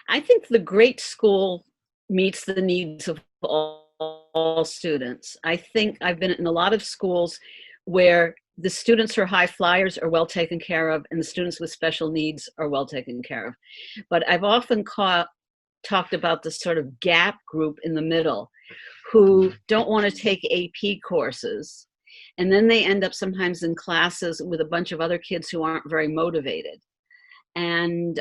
I think the great school meets the needs of all students. I think I've been in a lot of schools where the students who are high flyers are well taken care of and the students with special needs are well taken care of. But I've often talked about this sort of gap group in the middle who don't want to take AP courses. And then they end up sometimes in classes with a bunch of other kids who aren't very motivated. And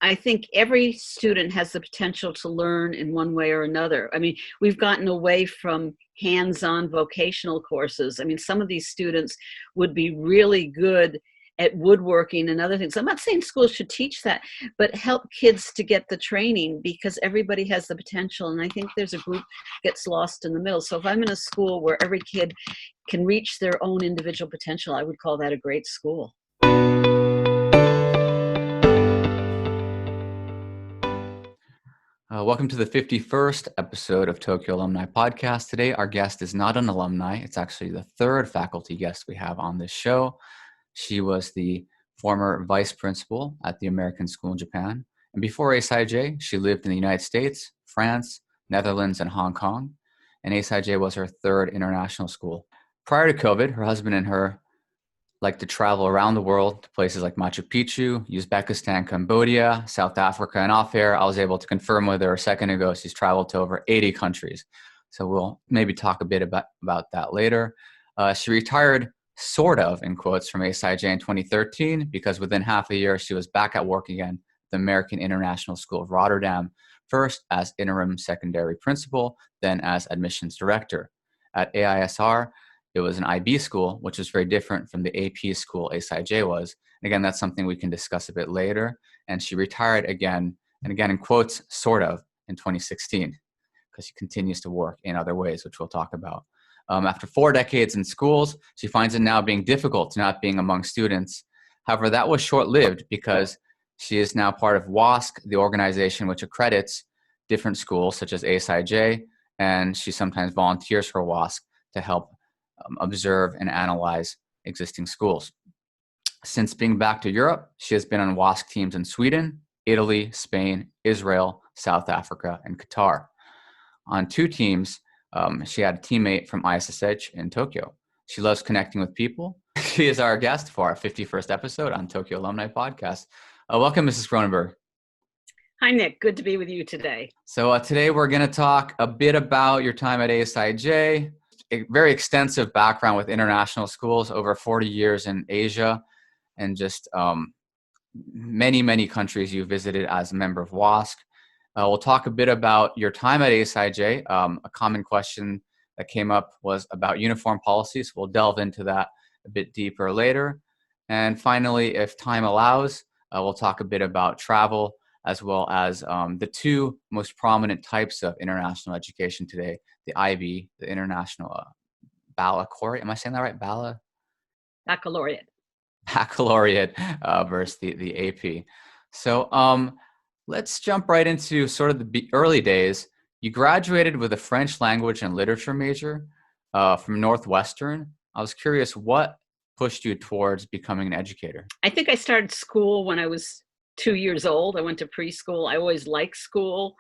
I think every student has the potential to learn in one way or another. I mean, we've gotten away from hands-on vocational courses. I mean, some of these students would be really good at woodworking and other things. I'm not saying schools should teach that, but help kids to get the training because everybody has the potential. And I think there's a group that gets lost in the middle. So if I'm in a school where every kid can reach their own individual potential, I would call that a great school. Welcome to the 51st episode of Tokyo Alumni Podcast. Today, our guest is not an alumni. It's actually the third faculty guest we have on this show. She was the former vice principal at the American School in Japan. And before ASIJ, she lived in the United States, France, Netherlands, and Hong Kong. And ASIJ was her third international school. Prior to COVID, her husband and her liked to travel around the world to places like Machu Picchu, Uzbekistan, Cambodia, South Africa, and off air, I was able to confirm with her a second ago she's traveled to over 80 countries. So we'll maybe talk a bit about that later. She retired, sort of, in quotes, from ASIJ in 2013 because within half a year, she was back at work again at the American International School of Rotterdam, first as Interim Secondary Principal, then as Admissions Director. At AISR, it was an IB school, which is very different from the AP school ASIJ was. And again, that's something we can discuss a bit later. And she retired again, and again in quotes, sort of, in 2016, because she continues to work in other ways, which we'll talk about. After 4 decades in schools, she finds it now being difficult not being among students. However, that was short-lived because she is now part of WASC, the organization which accredits different schools, such as ASIJ, and she sometimes volunteers for WASC to help observe and analyze existing schools. Since being back to Europe, she has been on WASC teams in Sweden, Italy, Spain, Israel, South Africa, and Qatar. On 2 teams, she had a teammate from ASIJ in Tokyo. She loves connecting with people. She is our guest for our 51st episode on Tokyo Alumni Podcast. Welcome, Mrs. Kroonenberg. Hi, Nick. Good to be with you today. So today we're going to talk a bit about your time at ASIJ, a very extensive background with international schools, over 40 years in Asia, and just many, many countries you visited as a member of WASC. We'll talk a bit about your time at ASIJ. A common question that came up was about uniform policies. We'll delve into that a bit deeper later. And finally, if time allows, we'll talk a bit about travel, as well as the 2 most prominent types of international education today, the IB, the International Baccalaureate. Am I saying that right? Baccalaureate. Baccalaureate versus the AP. So let's jump right into sort of the early days. You graduated with a French language and literature major from Northwestern. I was curious, what pushed you towards becoming an educator? I think I started school when I was 2 years old. I went to preschool. I always liked school.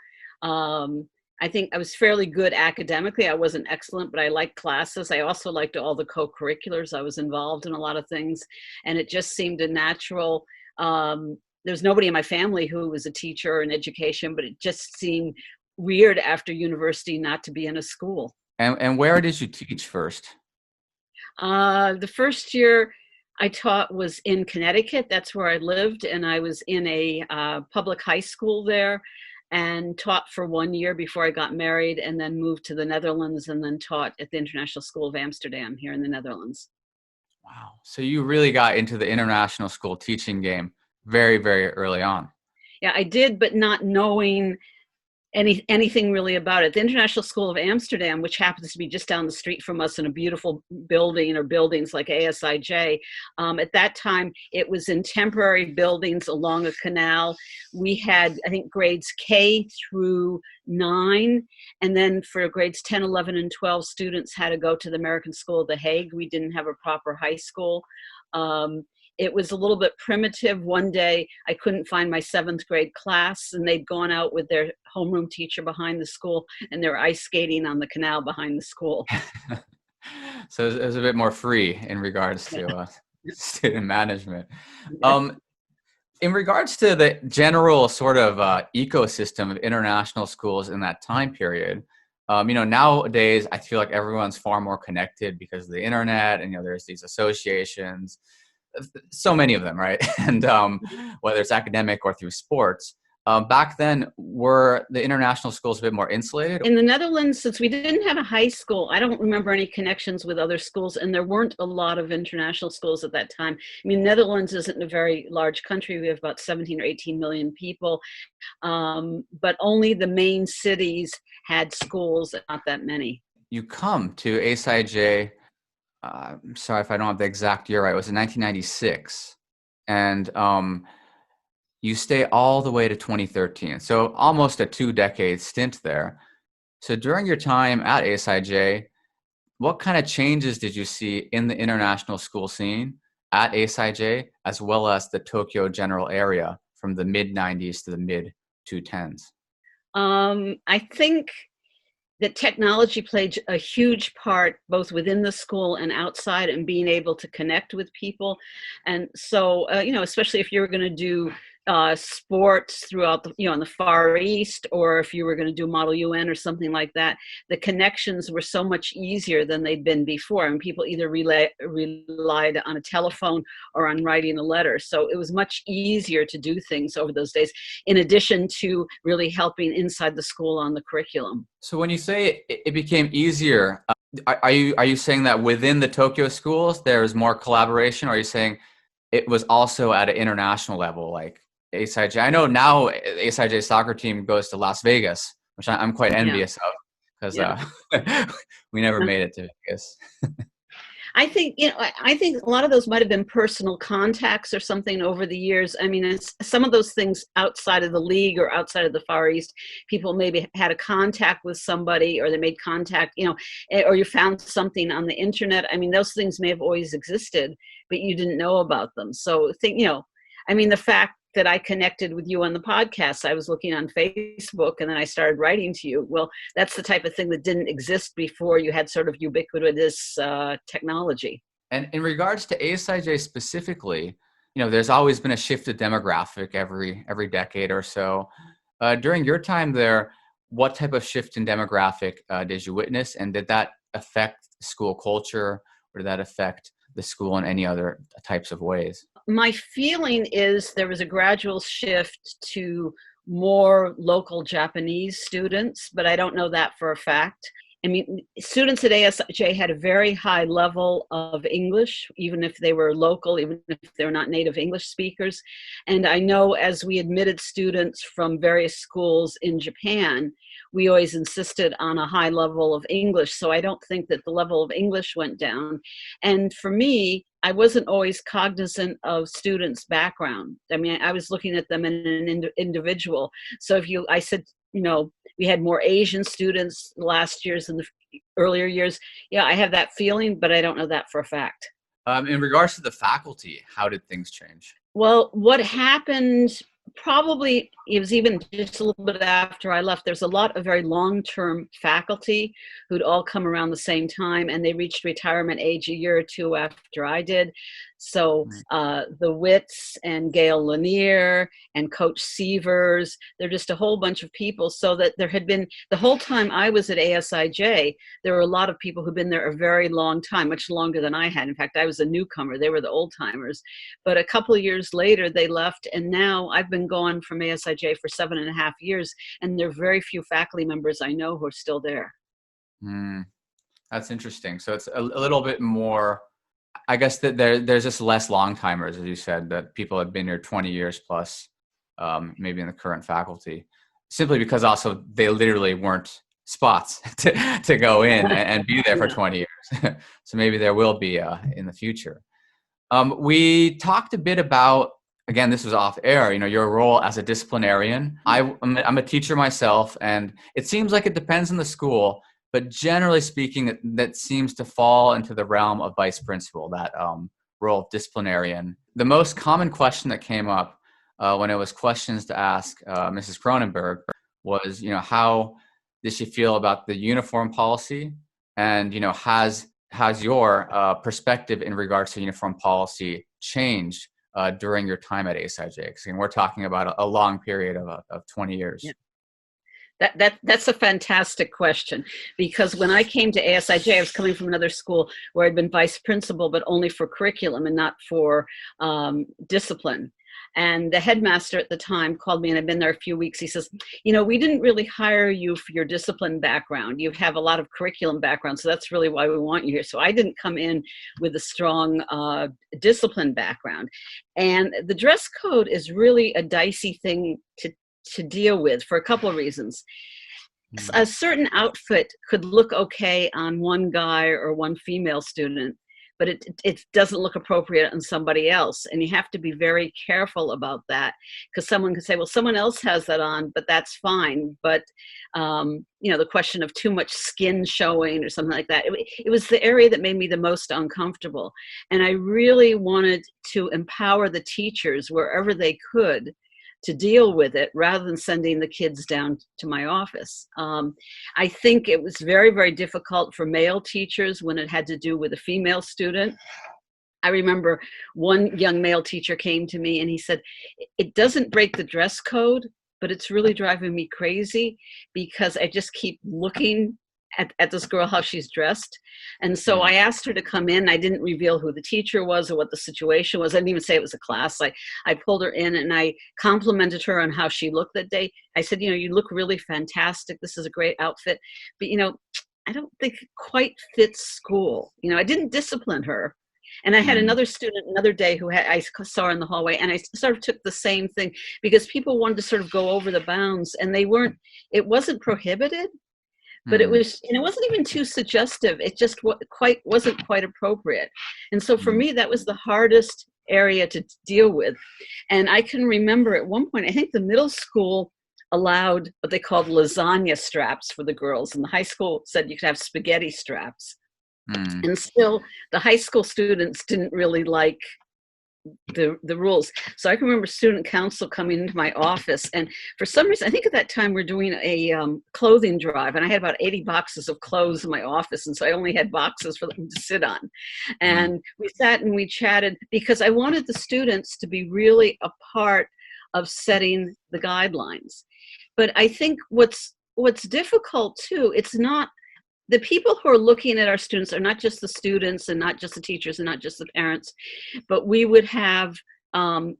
I think I was fairly good academically. I wasn't excellent, but I liked classes. I also liked all the co-curriculars. I was involved in a lot of things, and it just seemed a natural. There's nobody in my family who was a teacher in education, but it just seemed weird after university not to be in a school. And where did you teach first? The first year I taught was in Connecticut. That's where I lived, and I was in a public high school there and taught for 1 year before I got married, and then moved to the Netherlands and then taught at the International School of Amsterdam here in the Netherlands. Wow. So you really got into the international school teaching game very, very early on. Yeah, I did, but not knowing anything really about it. The International School of Amsterdam, which happens to be just down the street from us in a beautiful building or buildings like ASIJ, at that time it was in temporary buildings along a canal. We had, I think, grades K through 9, and then for grades 10, 11, and 12, students had to go to the American School of The Hague. We didn't have a proper high school. it was a little bit primitive. One day I couldn't find my 7th grade class, and they'd gone out with their homeroom teacher behind the school, and they were ice skating on the canal behind the school. So it was a bit more free in regards to student management. In regards to the general sort of ecosystem of international schools in that time period, nowadays I feel like everyone's far more connected because of the internet, and there's these associations, so many of them, right? And whether it's academic or through sports. Back then, were the international schools a bit more insulated? In the Netherlands, since we didn't have a high school, I don't remember any connections with other schools, and there weren't a lot of international schools at that time. I mean, Netherlands isn't a very large country. We have about 17 or 18 million people, but only the main cities had schools, not that many. You come to ASIJ, I'm sorry if I don't have the exact year right, it was in 1996, and you stay all the way to 2013, so almost a 2-decade stint there. So during your time at ASIJ, what kind of changes did you see in the international school scene at ASIJ, as well as the Tokyo general area from the mid-90s to the mid-2010s? I think that technology played a huge part both within the school and outside, and being able to connect with people. And so, especially if you were going to do sports throughout the, in the Far East, or if you were going to do Model UN or something like that, the connections were so much easier than they'd been before. And people either relied on a telephone or on writing a letter. So it was much easier to do things over those days, in addition to really helping inside the school on the curriculum. So when you say it became easier, are you saying that within the Tokyo schools there was more collaboration, or are you saying it was also at an international level, like ASIJ? I know now ASIJ's soccer team goes to Las Vegas, which I'm quite envious of, because we never made it to Vegas. I think a lot of those might have been personal contacts or something over the years. I mean, it's some of those things outside of the league or outside of the Far East, people maybe had a contact with somebody, or they made contact, or you found something on the internet. I mean, those things may have always existed, but you didn't know about them. So the fact that I connected with you on the podcast, I was looking on Facebook, and then I started writing to you. Well, that's the type of thing that didn't exist before you had sort of ubiquitous technology. And in regards to ASIJ specifically, there's always been a shifted demographic every decade or so. During your time there, what type of shift in demographic did you witness, and did that affect school culture, or did that affect the school in any other types of ways? My feeling is there was a gradual shift to more local Japanese students, but I don't know that for a fact. I mean, students at ASIJ had a very high level of English, even if they were local, even if they're not native English speakers. And I know as we admitted students from various schools in Japan, we always insisted on a high level of English. So I don't think that the level of English went down. And for me, I wasn't always cognizant of students' background. I mean, I was looking at them in an individual. So I said, we had more Asian students last year's than the earlier years. Yeah, I have that feeling, but I don't know that for a fact. In regards to the faculty, how did things change? Well, what happened, probably it was even just a little bit after I left, there's a lot of very long-term faculty who'd all come around the same time, and they reached retirement age a year or two after I did. So the Witts and Gail Lanier and Coach Sievers, they're just a whole bunch of people. So that there had been, the whole time I was at ASIJ, there were a lot of people who'd been there a very long time, much longer than I had. In fact, I was a newcomer. They were the old timers. But a couple of years later, they left. And now I've been gone from ASIJ for 7.5 years. And there are very few faculty members I know who are still there. That's interesting. So it's a little bit more, I guess that there's just less long timers, as you said, that people have been here 20 years plus, maybe in the current faculty, simply because also they literally weren't spots to go in and be there for 20 years. So maybe there will be in the future. We talked a bit about, again, this was off air, your role as a disciplinarian. I'm a teacher myself, and it seems like it depends on the school. But generally speaking, that seems to fall into the realm of vice principal, that role of disciplinarian. The most common question that came up when it was questions to ask Mrs. Kroonenberg was, how did she feel about the uniform policy? And, has your perspective in regards to uniform policy changed during your time at ASIJ? And we're talking about a long period of 20 years. Yeah. That's a fantastic question, because when I came to ASIJ, I was coming from another school where I'd been vice principal, but only for curriculum and not for discipline. And the headmaster at the time called me, and I'd been there a few weeks. He says, we didn't really hire you for your discipline background. You have a lot of curriculum background, so that's really why we want you here. So I didn't come in with a strong discipline background. And the dress code is really a dicey thing to deal with for a couple of reasons. A certain outfit could look okay on one guy or one female student, but it doesn't look appropriate on somebody else. And you have to be very careful about that, because someone could say, well, someone else has that on, but that's fine. But, the question of too much skin showing or something like that, it was the area that made me the most uncomfortable. And I really wanted to empower the teachers wherever they could to deal with it, rather than sending the kids down to my office. I think it was very, very difficult for male teachers when it had to do with a female student. I remember one young male teacher came to me and he said, it doesn't break the dress code, but it's really driving me crazy because I just keep looking at this girl, how she's dressed. And so I asked her to come in. I didn't reveal who the teacher was or what the situation was. I didn't even say it was a class. I pulled her in and I complimented her on how she looked that day. I said, you look really fantastic. This is a great outfit. But, I don't think it quite fits school. I didn't discipline her. And I had another student another day who I saw her in the hallway, and I sort of took the same thing because people wanted to sort of go over the bounds, and it wasn't prohibited. But it wasn't even too suggestive. It just wasn't quite appropriate. And so for me, that was the hardest area to deal with. And I can remember at one point, I think the middle school allowed what they called lasagna straps for the girls. And the high school said you could have spaghetti straps. And still, the high school students didn't really like the rules. So I can remember student council coming into my office, and for some reason, I think at that time we're doing a clothing drive, and I had about 80 boxes of clothes in my office, and so I only had boxes for them to sit on. And we sat and we chatted because I wanted the students to be really a part of setting the guidelines. But I think what's difficult too, it's not the people who are looking at our students are not just the students and not just the teachers and not just the parents, but we would have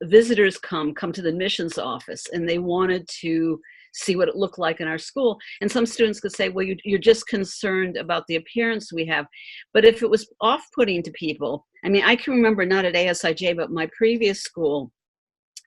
visitors come to the admissions office, and they wanted to see what it looked like in our school. And some students could say, well, you're just concerned about the appearance we have. But if it was off-putting to people, I can remember not at ASIJ, but my previous school,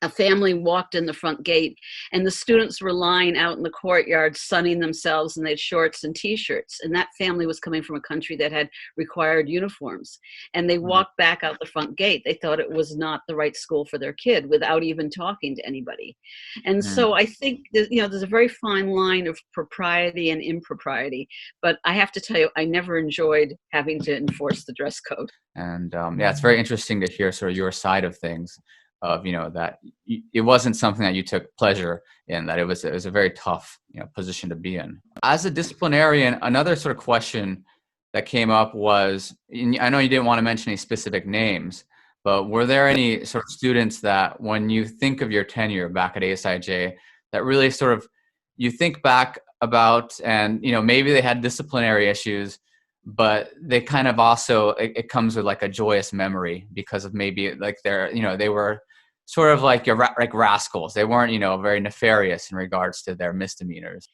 a family walked in the front gate, and the students were lying out in the courtyard sunning themselves, and they had shorts and t-shirts. And that family was coming from a country that had required uniforms. And they walked back out the front gate. They thought it was not the right school for their kid without even talking to anybody. And so I think there's a very fine line of propriety and impropriety. But I have to tell you, I never enjoyed having to enforce the dress code. And it's very interesting to hear sort of your side of things. Of that it wasn't something that you took pleasure in, that it was a very tough position to be in. As a disciplinarian, another sort of question that came up was, I know you didn't want to mention any specific names, but were there any sort of students that when you think of your tenure back at ASIJ that really sort of you think back about, and maybe they had disciplinary issues, but they kind of also it comes with like a joyous memory because of maybe like they were sort of like rascals. They weren't very nefarious in regards to their misdemeanors.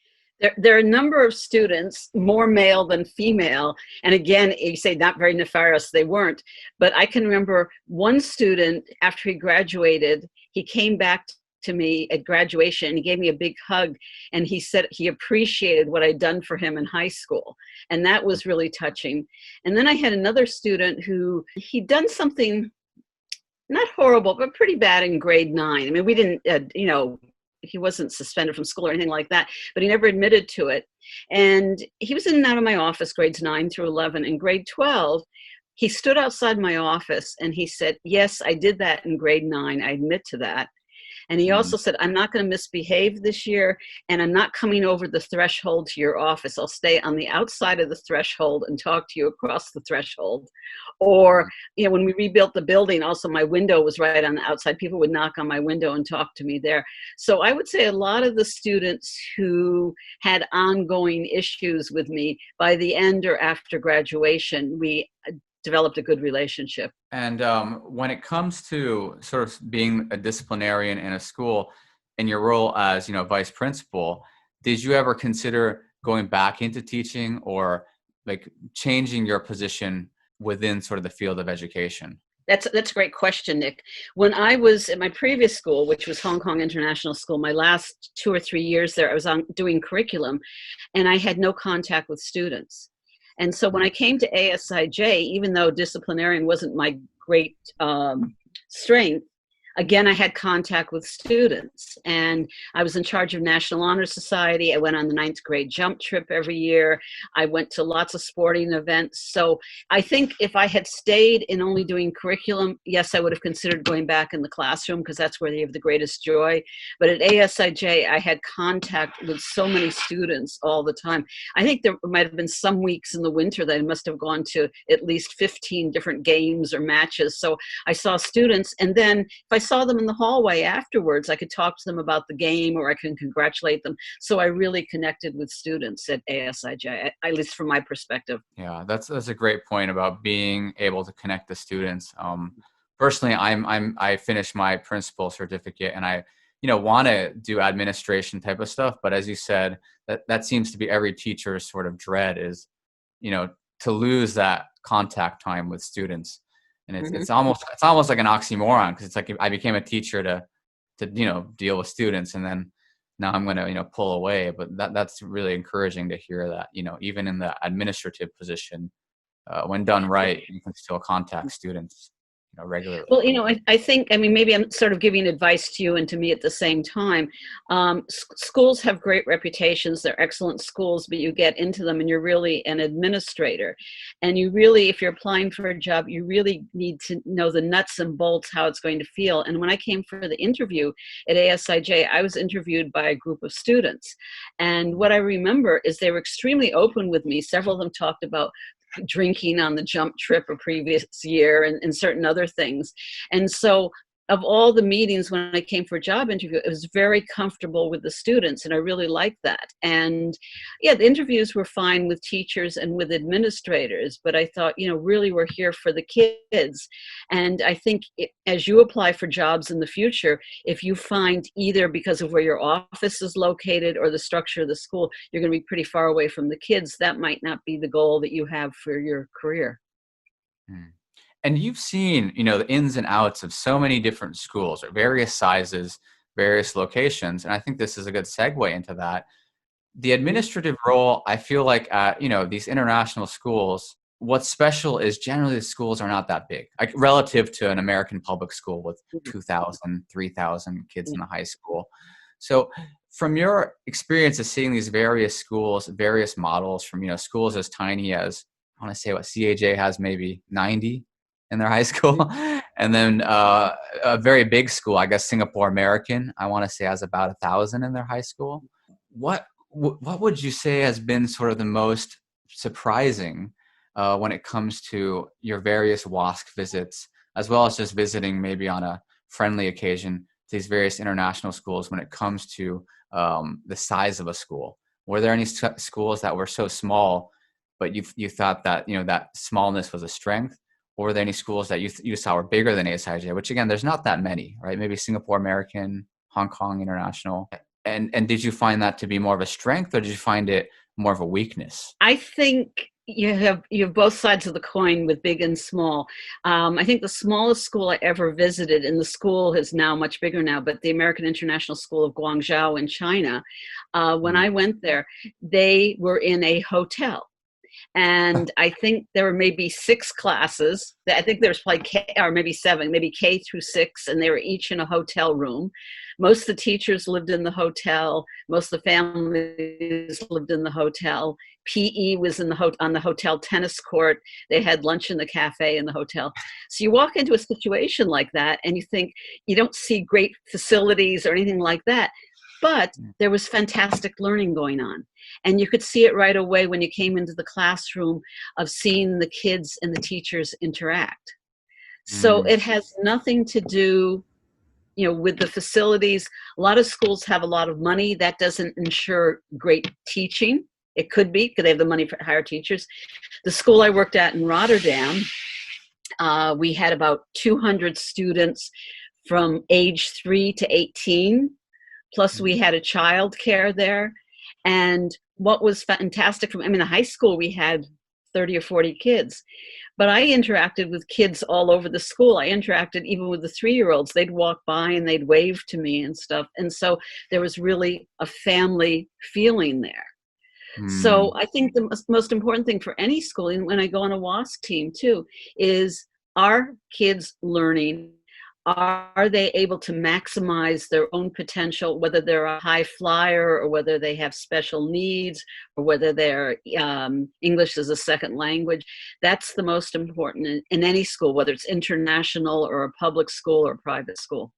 There are a number of students, more male than female, and again, you say not very nefarious, they weren't. But I can remember one student, after he graduated, he came back to me at graduation and he gave me a big hug, and he said he appreciated what I'd done for him in high school, and that was really touching. And then I had another student who he'd done something not horrible but pretty bad in grade 9. We didn't he wasn't suspended from school or anything like that, but he never admitted to it. And he was in and out of my office grades 9 through 11. In grade 12, he stood outside my office and he said, yes, I did that in grade 9. I admit to that. And he also said, I'm not going to misbehave this year, and I'm not coming over the threshold to your office. I'll stay on the outside of the threshold and talk to you across the threshold. Or, when we rebuilt the building, also my window was right on the outside. People would knock on my window and talk to me there. So I would say a lot of the students who had ongoing issues with me, by the end or after graduation, we developed a good relationship. And when it comes to sort of being a disciplinarian in a school, in your role as, vice principal, did you ever consider going back into teaching or like changing your position within sort of the field of education? That's a great question, Nick. When I was at my previous school, which was Hong Kong International School, my last 2 or 3 years there, I was doing curriculum, and I had no contact with students. And so when I came to ASIJ, even though disciplinarian wasn't my great strength, again, I had contact with students, and I was in charge of National Honor Society. I went on the 9th grade jump trip every year. I went to lots of sporting events. So I think if I had stayed in only doing curriculum, yes, I would have considered going back in the classroom because that's where they have the greatest joy. But at ASIJ, I had contact with so many students all the time. I think there might have been some weeks in the winter that I must have gone to at least 15 different games or matches. So I saw students, and then if I saw them in the hallway afterwards, I could talk to them about the game, or I can congratulate them. So I really connected with students at ASIJ, at least from my perspective. Yeah, that's a great point about being able to connect the students. Personally, I finished my principal certificate, and I want to do administration type of stuff. But as you said, that seems to be every teacher's sort of dread is, to lose that contact time with students. And it's almost like an oxymoron, because it's like I became a teacher to deal with students, and then now I'm going to pull away. But that's really encouraging to hear that even in the administrative position, when done right, you can still contact students regularly. Well, I think, maybe I'm sort of giving advice to you and to me at the same time. Schools have great reputations. They're excellent schools, but you get into them and you're really an administrator. And you really, if you're applying for a job, you really need to know the nuts and bolts, how it's going to feel. And when I came for the interview at ASIJ, I was interviewed by a group of students. And what I remember is they were extremely open with me. Several of them talked about drinking on the jump trip a previous year and certain other things. And so of all the meetings when I came for a job interview, it was very comfortable with the students, and I really liked that. And yeah, the interviews were fine with teachers and with administrators, but I thought, really we're here for the kids. And I think as you apply for jobs in the future, if you find either because of where your office is located or the structure of the school, you're going to be pretty far away from the kids, that might not be the goal that you have for your career. And you've seen, the ins and outs of so many different schools or various sizes, various locations. And I think this is a good segue into that. The administrative role, I feel like at, these international schools, what's special is generally the schools are not that big, like relative to an American public school with 2,000, 3,000 kids in the high school. So from your experience of seeing these various schools, various models from, schools as tiny as, I want to say what CAJ has maybe 90 in their high school. And then a very big school, I guess Singapore American, I want to say has about 1,000 in their high school. What would you say has been sort of the most surprising when it comes to your various WASC visits, as well as just visiting maybe on a friendly occasion these various international schools when it comes to the size of a school? Were there any schools that were so small, but you thought that, that smallness was a strength? Or were there any schools that you saw were bigger than ASIJ, which again, there's not that many, right? Maybe Singapore American, Hong Kong International. And did you find that to be more of a strength, or did you find it more of a weakness? I think you have both sides of the coin with big and small. I think the smallest school I ever visited, and the school is now much bigger now, but the American International School of Guangzhou in China, when I went there, they were in a hotel. And I think there were maybe 6 classes. I think there was probably or maybe 7, maybe K through 6, and they were each in a hotel room. Most of the teachers lived in the hotel. Most of the families lived in the hotel. PE was in on the hotel tennis court. They had lunch in the cafe in the hotel. So you walk into a situation like that, and you think you don't see great facilities or anything like that. But there was fantastic learning going on. And you could see it right away when you came into the classroom of seeing the kids and the teachers interact. So it has nothing to do, with the facilities. A lot of schools have a lot of money. That doesn't ensure great teaching. It could be because they have the money for hire teachers. The school I worked at in Rotterdam, we had about 200 students from age 3 to 18. Plus we had a child care there. And what was fantastic the high school, we had 30 or 40 kids, but I interacted with kids all over the school. I interacted even with the 3-year-olds. They'd walk by and they'd wave to me and stuff. And so there was really a family feeling there. So I think the most important thing for any school, and when I go on a WASC team too, is are kids learning? Are they able to maximize their own potential, whether they're a high flyer or whether they have special needs or whether they're English as a second language? That's the most important in any school, whether it's international or a public school or a private school.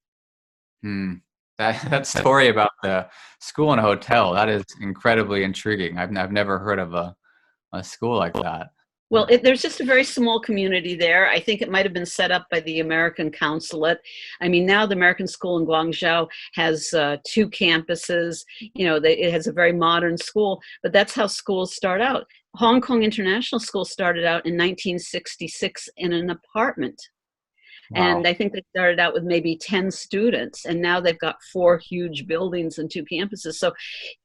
That story about the school and a hotel, that is incredibly intriguing. I've never heard of a school like that. Well, there's just a very small community there. I think it might have been set up by the American consulate. Now the American school in Guangzhou has 2 campuses. It has a very modern school, but that's how schools start out. Hong Kong International School started out in 1966 in an apartment. Wow. And I think they started out with maybe 10 students, and now they've got 4 huge buildings and 2 campuses. So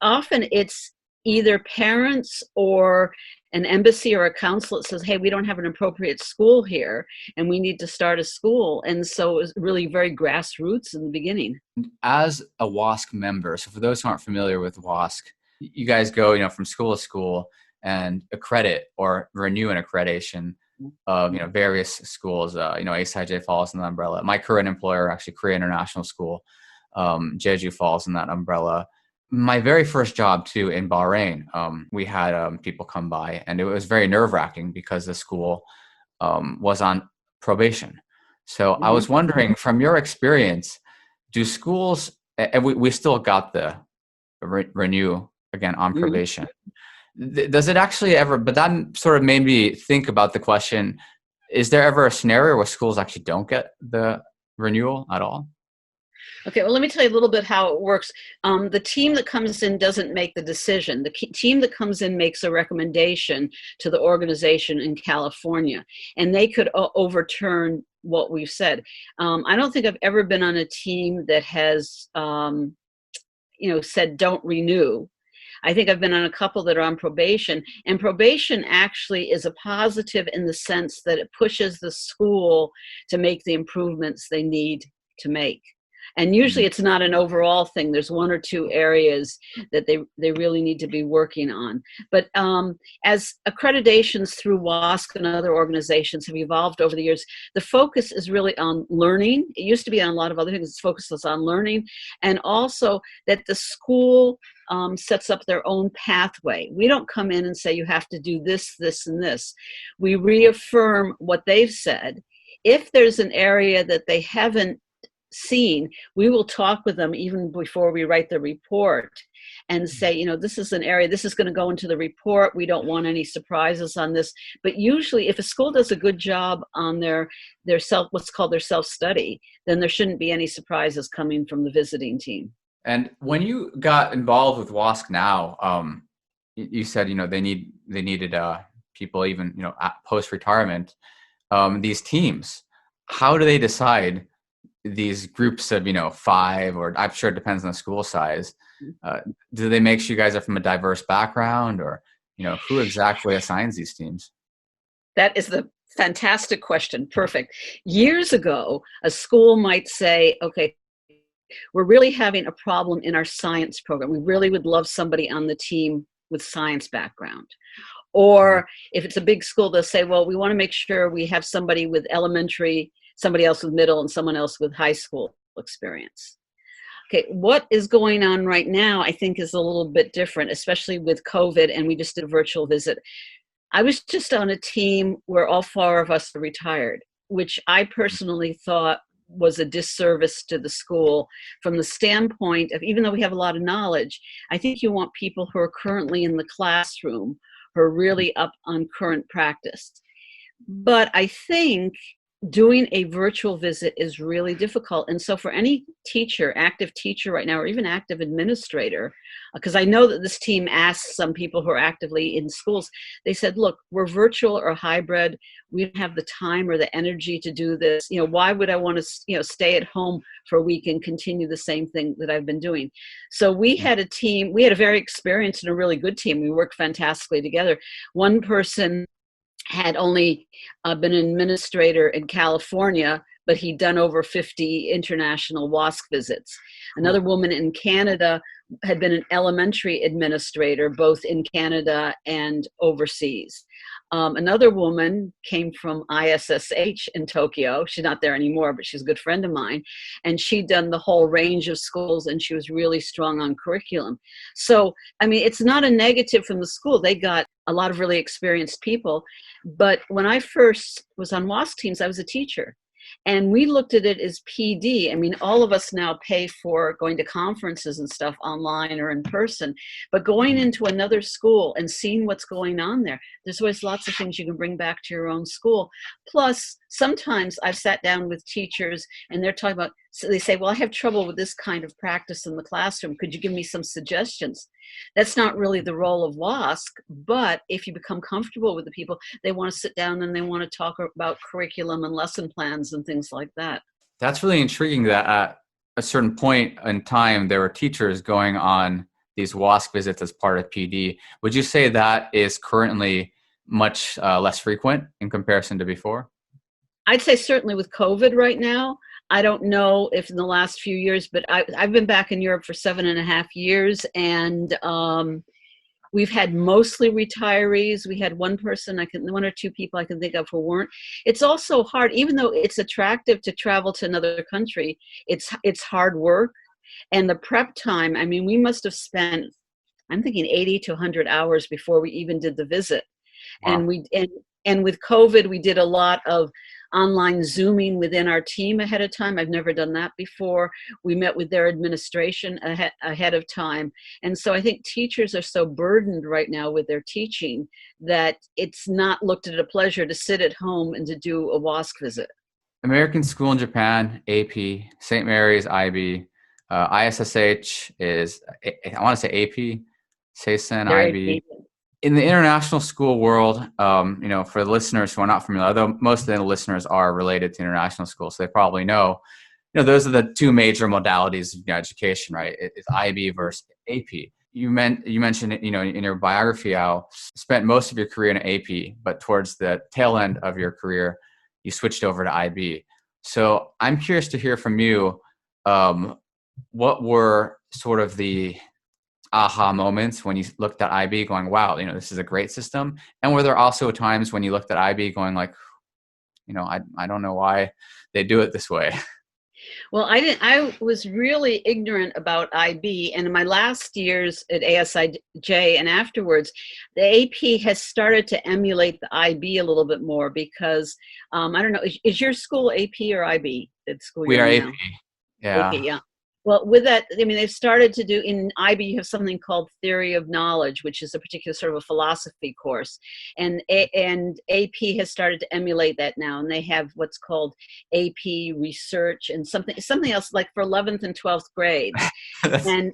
often it's either parents or an embassy or a consulate says, hey, we don't have an appropriate school here and we need to start a school. And so it was really very grassroots in the beginning. As a WASC member, so for those who aren't familiar with WASC, you guys go, from school to school and accredit or renew an accreditation of, various schools. ASIJ falls in the umbrella. My current employer, actually Korea International School, Jeju falls in that umbrella. My very first job too in Bahrain, we had people come by, and it was very nerve-wracking because the school was on probation. So I was wondering, from your experience, do schools, and we still got the renew again on probation. Does it actually ever, but that sort of made me think about the question, is there ever a scenario where schools actually don't get the renewal at all? Okay, well, let me tell you a little bit how it works. The team that comes in doesn't make the decision. The team that comes in makes a recommendation to the organization in California, and they could overturn what we've said. I don't think I've ever been on a team that has, said don't renew. I think I've been on a couple that are on probation, and probation actually is a positive in the sense that it pushes the school to make the improvements they need to make. And usually it's not an overall thing. There's 1 or 2 areas that they really need to be working on. But as accreditations through WASC and other organizations have evolved over the years, the focus is really on learning. It used to be on a lot of other things. It's focused on learning, and also that the school sets up their own pathway. We don't come in and say you have to do this, this, and this. We reaffirm what they've said. If there's an area that they haven't seen, we will talk with them even before we write the report and say, this is an area, this is going to go into the report. We don't want any surprises on this. But usually if a school does a good job on their what's called their self-study, then there shouldn't be any surprises coming from the visiting team. And when you got involved with WASC now, you said, they needed people even, post-retirement, these teams. How do they decide these groups of 5, or I'm sure it depends on the school size? Do they make sure you guys are from a diverse background, or who exactly assigns these teams? That is the fantastic question. Perfect. Years ago, a school might say, okay, we're really having a problem in our science program. We really would love somebody on the team with science background. Or if it's a big school, they'll say, well, we want to make sure we have somebody with elementary, somebody else with middle, and someone else with high school experience. Okay, what is going on right now, I think, is a little bit different, especially with COVID, and we just did a virtual visit. I was just on a team where all four of us are retired, which I personally thought was a disservice to the school from the standpoint of, even though we have a lot of knowledge, I think you want people who are currently in the classroom, who are really up on current practice. But I think doing a virtual visit is really difficult. And so for any teacher, active teacher right now, or even active administrator, because I know that this team asked some people who are actively in schools, they said, look, we're virtual or hybrid. We don't have the time or the energy to do this. You know, why would I want to, stay at home for a week and continue the same thing that I've been doing? So we had a team, we had a very experienced and a really good team. We worked fantastically together. One person had only been an administrator in California, but he'd done over 50 international WASC visits. Another woman in Canada had been an elementary administrator, both in Canada and overseas. Another woman came from ASIJ in Tokyo. She's not there anymore, but she's a good friend of mine. And she'd done the whole range of schools, and she was really strong on curriculum. So, I mean, it's not a negative from the school. They got a lot of really experienced people. But when I first was on WASC teams, I was a teacher. And we looked at it as PD. I mean, all of us now pay for going to conferences and stuff online or in person, but going into another school and seeing what's going on there, there's always lots of things you can bring back to your own school. Plus, sometimes I've sat down with teachers and they're talking about, so they say, well, I have trouble with this kind of practice in the classroom. Could you give me some suggestions? That's not really the role of WASC, but if you become comfortable with the people, they want to sit down and they want to talk about curriculum and lesson plans and things like that. That's really intriguing that at a certain point in time, there were teachers going on these WASC visits as part of PD. Would you say that is currently much less frequent in comparison to before? I'd say certainly with COVID right now. I don't know if in the last few years, but I've been back in Europe for 7.5 years, and we've had mostly retirees. We had one or two people I can think of who weren't. It's also hard, even though it's attractive to travel to another country, it's hard work. And the prep time, I mean, we must have spent, I'm thinking 80 to 100 hours before we even did the visit. Wow. And with COVID, we did a lot of online Zooming within our team ahead of time. I've never done that before. We met with their administration ahead of time. And so I think teachers are so burdened right now with their teaching that it's not looked at a pleasure to sit at home and to do a WASC visit. American School in Japan, AP, St. Mary's, IB, ISSH is, I want to say AP, Seisen, IB. AP. In the international school world, for the listeners who are not familiar, although most of the listeners are related to international schools, so they probably know, those are the two major modalities of education, right? It's IB versus AP. You mentioned, in your biography, how you spent most of your career in AP, but towards the tail end of your career, you switched over to IB. So I'm curious to hear from you, what were sort of the aha moments when you looked at IB going, wow, this is a great system? And were there also times when you looked at IB going like, I don't know why they do it this way? Well, I was really ignorant about IB, and in my last years at ASIJ and afterwards, the AP has started to emulate the IB a little bit more because, I don't know, is your school AP or IB? We are AP. Yeah. AP, yeah. Well, with that, I mean, they've started to do, in IB, you have something called Theory of Knowledge, which is a particular sort of a philosophy course. And AP has started to emulate that now. And they have what's called AP Research and something else like for 11th and 12th grades. and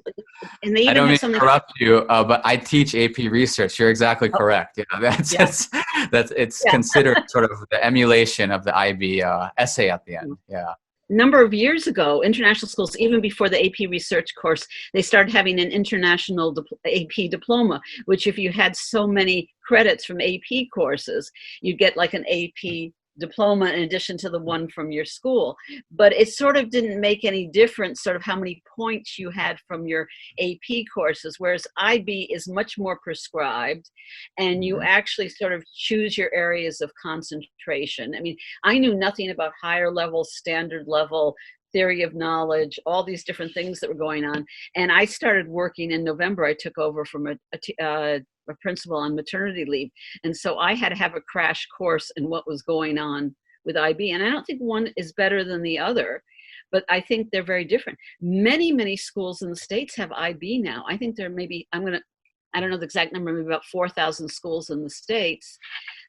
they even I don't have mean something. To interrupt you, but I teach AP Research. You're exactly correct. It's considered sort of the emulation of the IB essay at the end. Yeah. Number of years ago, international schools, even before the AP research course, they started having an international AP diploma, which if you had so many credits from AP courses, you'd get like an AP diploma in addition to the one from your school. But it sort of didn't make any difference sort of how many points you had from your AP courses, whereas IB is much more prescribed, and you actually sort of choose your areas of concentration. I mean, I knew nothing about higher level, standard level, theory of knowledge, all these different things that were going on. And I started working in November. I took over from a principal on maternity leave. And so I had to have a crash course in what was going on with IB. And I don't think one is better than the other, but I think they're very different. Many, many schools in the States have IB now. I think there may be, I don't know the exact number, maybe about 4,000 schools in the States.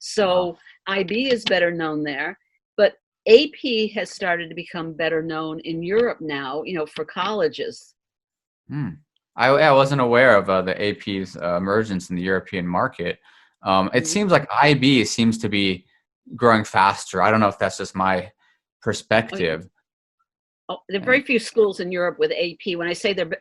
So IB is better known there. But AP has started to become better known in Europe now, for colleges. I wasn't aware of the AP's emergence in the European market. It seems like IB seems to be growing faster. I don't know if that's just my perspective. There are very few schools in Europe with AP. When I say the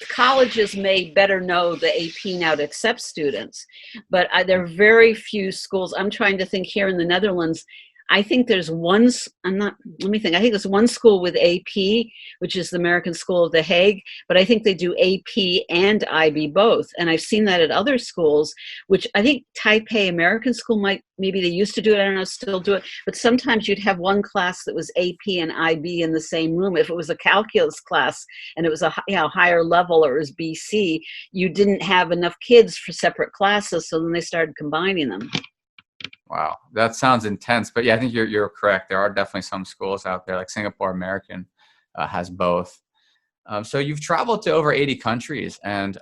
colleges may better know the AP now to accept students, but there are very few schools. I'm trying to think here in the Netherlands. I think there's one, let me think. I think there's one school with AP, which is the American School of The Hague, but I think they do AP and IB both. And I've seen that at other schools, which I think Taipei American School maybe they used to do it, I don't know, still do it, but sometimes you'd have one class that was AP and IB in the same room. If it was a calculus class and it was a higher level, or it was BC, you didn't have enough kids for separate classes, so then they started combining them. Wow, that sounds intense. But yeah, I think you're correct. There are definitely some schools out there, like Singapore American has both. So you've traveled to over 80 countries, and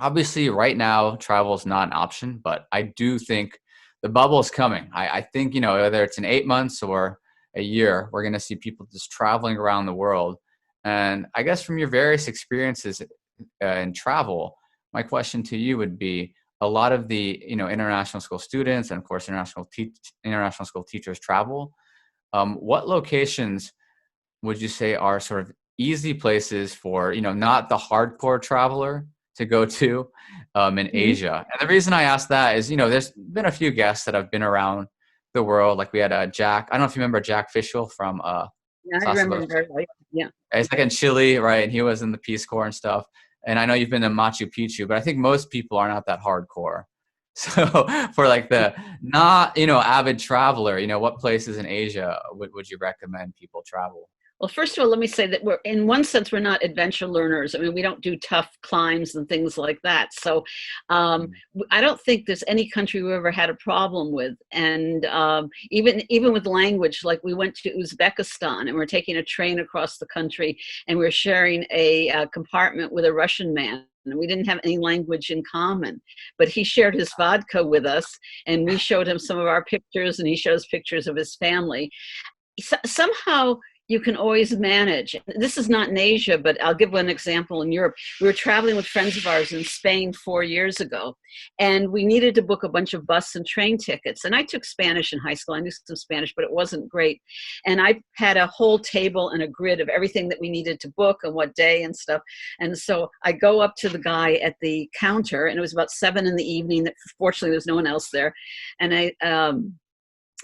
obviously right now travel is not an option, but I do think the bubble is coming. I think, whether it's in 8 months or a year, we're going to see people just traveling around the world. And I guess from your various experiences in travel, my question to you would be, a lot of the international school students and of course international school teachers travel. What locations would you say are sort of easy places for not the hardcore traveler to go to in Asia? And the reason I ask that is there's been a few guests that have been around the world. Like we had Jack. I don't know if you remember Jack Fishel from yeah, I remember very well. Yeah, he's like in Chile, right? And he was in the Peace Corps and stuff. And I know you've been to Machu Picchu, but I think most people are not that hardcore. So for like the not, avid traveler, what places in Asia would you recommend people travel? Well, first of all, let me say that in one sense, we're not adventure learners. I mean, we don't do tough climbs and things like that. So I don't think there's any country we ever had a problem with. And even with language, like we went to Uzbekistan and we're taking a train across the country and we're sharing a compartment with a Russian man. And we didn't have any language in common, but he shared his vodka with us and we showed him some of our pictures and he showed us pictures of his family. Somehow, you can always manage. This is not in Asia, but I'll give one example in Europe. We were traveling with friends of ours in Spain 4 years ago, and we needed to book a bunch of bus and train tickets. And I took Spanish in high school. I knew some Spanish, but it wasn't great. And I had a whole table and a grid of everything that we needed to book and what day and stuff. And so I go up to the guy at the counter, and it was about 7 p.m. Fortunately, there was no one else there. And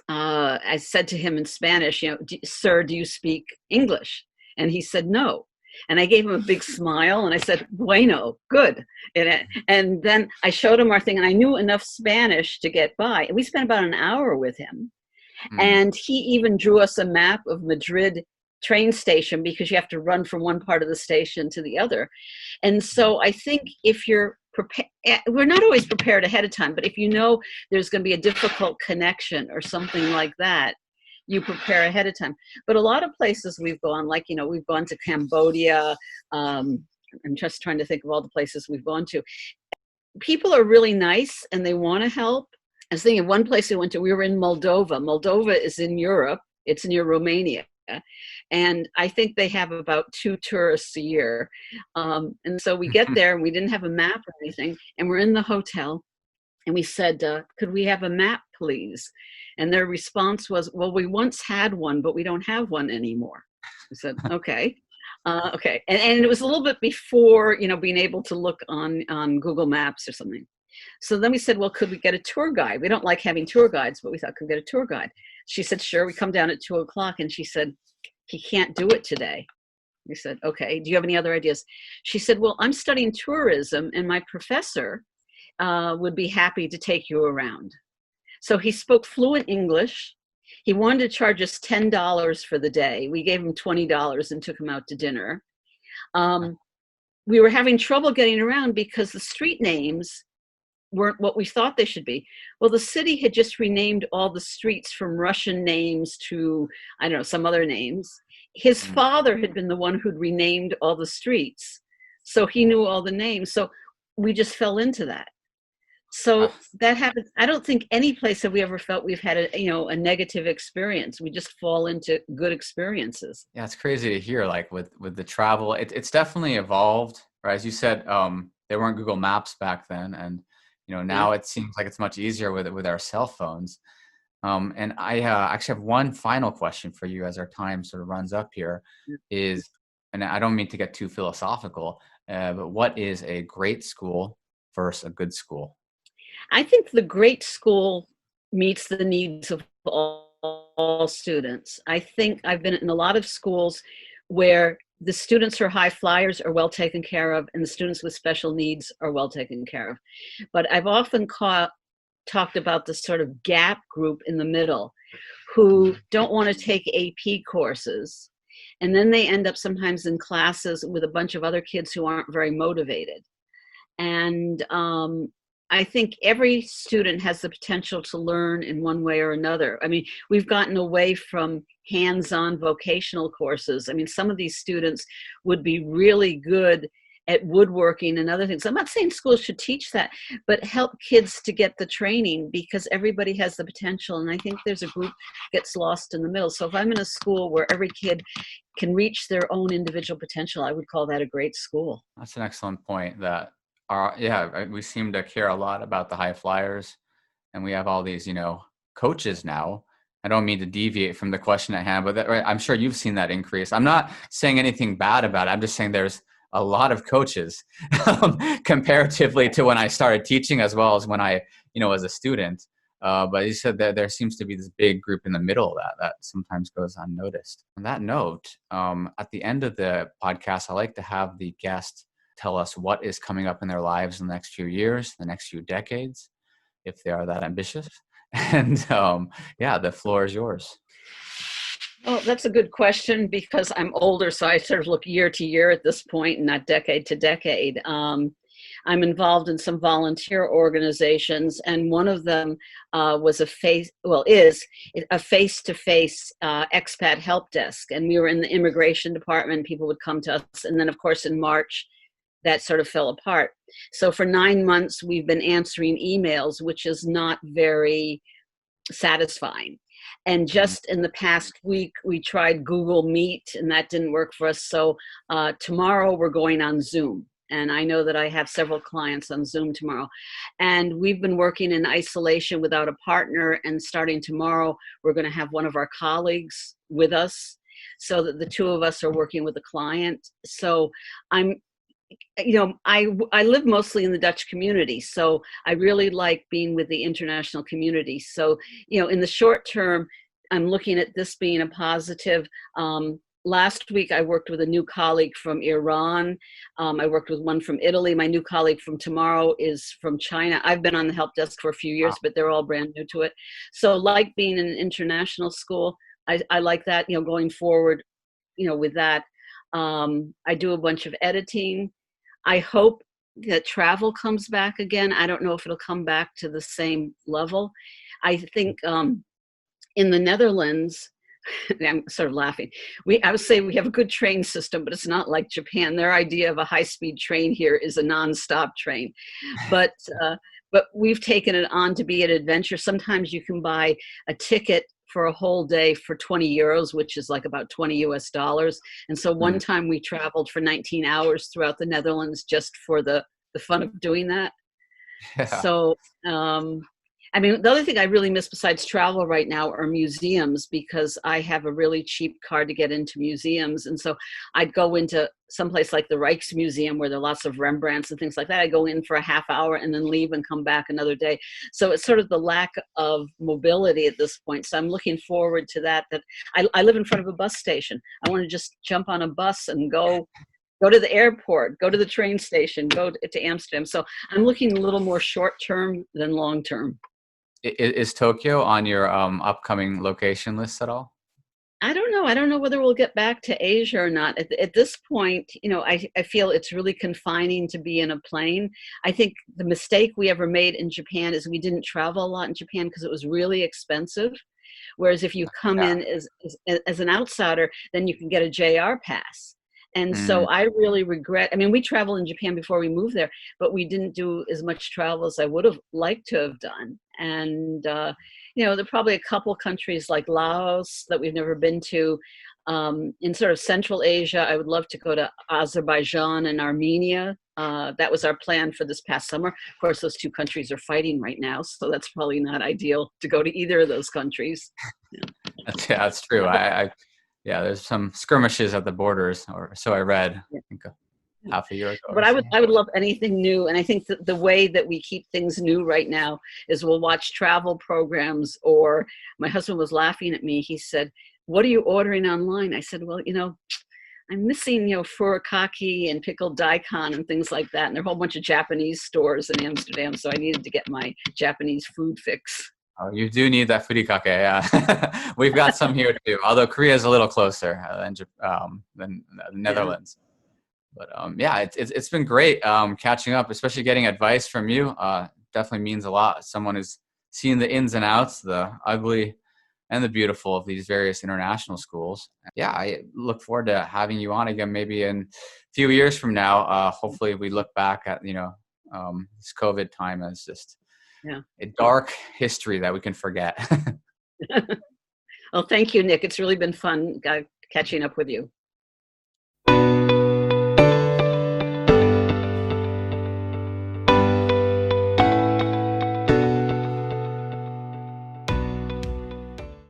I said to him in Spanish, sir, do you speak English? And he said, no. And I gave him a big smile and I said, bueno, good. And then I showed him our thing and I knew enough Spanish to get by. And we spent about an hour with him. And he even drew us a map of Madrid train station because you have to run from one part of the station to the other. And so I think if you're prepared, we're not always prepared ahead of time, but if there's going to be a difficult connection or something like that, you prepare ahead of time. But a lot of places we've gone, like, we've gone to Cambodia. I'm just trying to think of all the places we've gone to. People are really nice and they want to help. I was thinking of one place we went to, we were in Moldova. Moldova is in Europe. It's near Romania. And I think they have about 2 tourists a year. And so we get there and we didn't have a map or anything. And we're in the hotel and we said, could we have a map, please? And their response was, well, we once had one, but we don't have one anymore. We said, okay. Okay. And it was a little bit before, being able to look on Google Maps or something. So then we said, well, could we get a tour guide? We don't like having tour guides, but we thought, could we get a tour guide? She said, sure. We come down at 2:00, and she said, he can't do it today. We said, okay, do you have any other ideas? She said, well, I'm studying tourism, and my professor would be happy to take you around. So he spoke fluent English. He wanted to charge us $10 for the day. We gave him $20 and took him out to dinner. We were having trouble getting around because the street names weren't what we thought they should be. Well, the city had just renamed all the streets from Russian names to, I don't know, some other names. His father had been the one who'd renamed all the streets. So he knew all the names. So we just fell into that. So that happens. I don't think any place have we ever felt we've had a negative experience. We just fall into good experiences. Yeah, it's crazy to hear, like with the travel, it's definitely evolved, right? As you said, there weren't Google Maps back then. And now it seems like it's much easier with our cell phones. And I actually have one final question for you as our time sort of runs up here is, and I don't mean to get too philosophical, but what is a great school versus a good school? I think the great school meets the needs of all students. I think I've been in a lot of schools where the students who are high flyers are well taken care of, and the students with special needs are well taken care of. But I've often talked about this sort of gap group in the middle who don't want to take AP courses. And then they end up sometimes in classes with a bunch of other kids who aren't very motivated. And I think every student has the potential to learn in one way or another. I mean, we've gotten away from hands-on vocational courses. I mean, some of these students would be really good at woodworking and other things. I'm not saying schools should teach that, but help kids to get the training, because everybody has the potential. And I think there's a group gets lost in the middle. So if I'm in a school where every kid can reach their own individual potential, I would call that a great school. That's an excellent point. That we seem to care a lot about the high flyers, and we have all these, coaches now. I don't mean to deviate from the question at hand, but I'm sure you've seen that increase. I'm not saying anything bad about it. I'm just saying there's a lot of coaches comparatively to when I started teaching, as well as when I, as a student. But you said that there seems to be this big group in the middle that sometimes goes unnoticed. On that note, at the end of the podcast, I like to have the guest tell us what is coming up in their lives in the next few years, the next few decades, if they are that ambitious. And the floor is yours. Oh, that's a good question, because I'm older, so I sort of look year to year at this point, and not decade to decade. I'm involved in some volunteer organizations, and one of them is a face-to-face expat help desk. And we were in the immigration department. People would come to us, and then, of course, in March, that sort of fell apart. So for 9 months, we've been answering emails, which is not very satisfying. And just in the past week, we tried Google Meet, and that didn't work for us. So tomorrow we're going on Zoom. And I know that I have several clients on Zoom tomorrow. And we've been working in isolation without a partner. And starting tomorrow, we're going to have one of our colleagues with us, so that the two of us are working with a client. So I live mostly in the Dutch community, so I really like being with the international community. So, in the short term, I'm looking at this being a positive. Last week, I worked with a new colleague from Iran. I worked with one from Italy. My new colleague from tomorrow is from China. I've been on the help desk for a few years, but they're all brand new to it. So like being in an international school, I like that, going forward, with that. I do a bunch of editing. I hope that travel comes back again. I don't know if it'll come back to the same level. I think in the Netherlands, I'm sort of laughing. I would say we have a good train system, but it's not like Japan. Their idea of a high-speed train here is a non-stop train. But we've taken it on to be an adventure. Sometimes you can buy a ticket for a whole day for 20 euros, which is like about $20 US. And so one time we traveled for 19 hours throughout the Netherlands just for the fun of doing that. Yeah. So I mean, the other thing I really miss besides travel right now are museums, because I have a really cheap card to get into museums. And so I'd go into someplace like the Rijksmuseum where there are lots of Rembrandts and things like that. I go in for a half hour and then leave and come back another day. So it's sort of the lack of mobility at this point. So I'm looking forward to that. I live in front of a bus station. I want to just jump on a bus and go to the airport, go to the train station, go to Amsterdam. So I'm looking a little more short term than long term. Is Tokyo on your upcoming location list at all? I don't know. I don't know whether we'll get back to Asia or not. At this point, I feel it's really confining to be in a plane. I think the mistake we ever made in Japan is we didn't travel a lot in Japan because it was really expensive. Whereas if you come in as an outsider, then you can get a JR pass. And so I really regret, I mean, we traveled in Japan before we moved there, but we didn't do as much travel as I would have liked to have done. And, there are probably a couple countries like Laos that we've never been to. In sort of Central Asia, I would love to go to Azerbaijan and Armenia. That was our plan for this past summer. Of course, those two countries are fighting right now, so that's probably not ideal to go to either of those countries. That's true. There's some skirmishes at the borders, or so I read. I think half a year ago. But I would love anything new, and I think that the way that we keep things new right now is we'll watch travel programs. Or my husband was laughing at me. He said, "What are you ordering online?" I said, "Well, I'm missing furikake and pickled daikon and things like that, and there are a whole bunch of Japanese stores in Amsterdam, so I needed to get my Japanese food fix." Oh, you do need that furikake, yeah. We've got some here too, although Korea is a little closer than the Netherlands. But it's been great catching up, especially getting advice from you. Definitely means a lot. Someone who's seen the ins and outs, the ugly and the beautiful of these various international schools. Yeah, I look forward to having you on again, maybe in a few years from now. Hopefully we look back at, this COVID time as just a dark history that we can forget. Well, thank you, Nick. It's really been fun catching up with you.